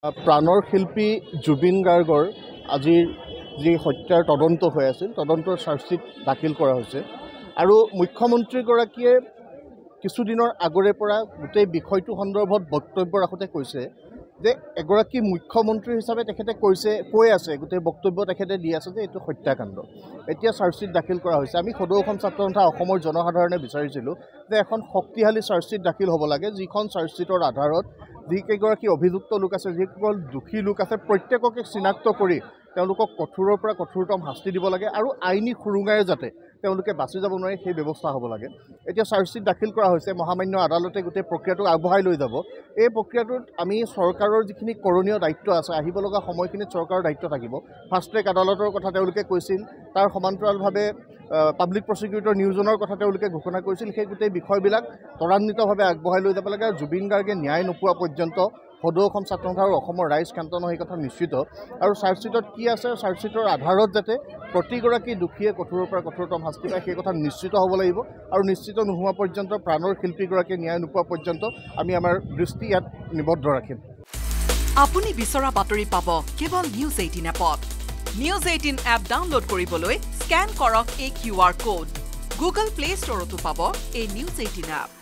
প্ৰাণৰ শিল্পী জুবিন গাৰ্গৰ আজিৰ যি হত্যাৰ তদন্ত হৈ আছিল তদন্তৰ চাৰ্জশ্বিট দাখিল কৰা হৈছে আৰু মুখ্যমন্ত্ৰীগৰাকীয়ে কিছুদিনৰ আগৰে পৰা গোটেই বিষয়টো সন্দৰ্ভত বক্তব্য ৰাখোঁতে কৈছে যে এগৰাকী মুখ্যমন্ত্ৰী হিচাপে তেখেতে কৈ আছে গোটেই বক্তব্য তেখেতে দি আছে যে এইটো হত্যাকাণ্ড। এতিয়া চাৰ্জশ্বিট দাখিল কৰা হৈছে। আমি সদৌ অসম ছাত্ৰ সন্থা অসমৰ জনসাধাৰণে বিচাৰিছিলোঁ যে এখন শক্তিশালী চাৰ্জশ্বিট দাখিল হ'ব লাগে, যিখন চাৰ্জশ্বিটৰ আধাৰত যিকেইগৰাকী অভিযুক্ত লোক আছে, যিসকল দোষী লোক আছে, প্ৰত্যেককে চিনাক্ত কৰি তেওঁলোকক কঠোৰৰ পৰা কঠোৰতম শাস্তি দিব লাগে আৰু আইনী সুৰুঙাৰে যাতে তেওঁলোকে বাচি যাব নোৱাৰে সেই ব্যৱস্থা হ'ব লাগে। এতিয়া চাৰ্জশ্বিট দাখিল কৰা হৈছে, মহামান্য আদালতে গোটেই প্ৰক্ৰিয়াটোক আগবঢ়াই লৈ যাব। এই প্ৰক্ৰিয়াটোত আমি চৰকাৰৰ যিখিনি কৰণীয় দায়িত্ব আছে, আহিব লগা সময়খিনিত চৰকাৰৰ দায়িত্ব থাকিব। ফাষ্ট ট্ৰেক আদালতৰ কথা তেওঁলোকে কৈছিল, তাৰ সমান্তৰালভাৱে পাব্লিক প্ৰচিকিউটৰ নিয়োজনৰ কথা তেওঁলোকে ঘোষণা কৰিছিল। সেই গোটেই বিষয়বিলাক ত্বৰান্বিতভাৱে আগবঢ়াই লৈ যাব লাগে আৰু জুবিন গাৰ্গে ন্যায় নোপোৱা পৰ্যন্ত সদৌ অসম ছাত্ৰ সন্থা আৰু অসমৰ ৰাইজ ক্ষান্ত নহয়, এই কথা নিশ্চিত। আৰু চাৰ্জশ্বিটত কি আছে, চাৰ্জশ্বিটৰ আধাৰত যাতে প্ৰতিগৰাকী দোষীয়ে কঠোৰৰ পৰা কঠোৰতম শাস্তি পায় সেই কথা নিশ্চিত হ'ব লাগিব আৰু নিশ্চিত নোহোৱা পৰ্যন্ত প্ৰাণৰ শিল্পীগৰাকীয়ে ন্যায় নোপোৱা পৰ্যন্ত আমি আমাৰ দৃষ্টি ইয়াত নিবদ্ধ ৰাখিম। আপুনি বিচৰা বাতৰি পাব কেৱল নিউজ 18 এপত। নিউজ 18 এপ ডাউনলোড কৰিবলৈ স্কেন কৰক এই QR কোড। গুগল প্লে ষ্টৰতো পাব এই নিউজ 18 এপ।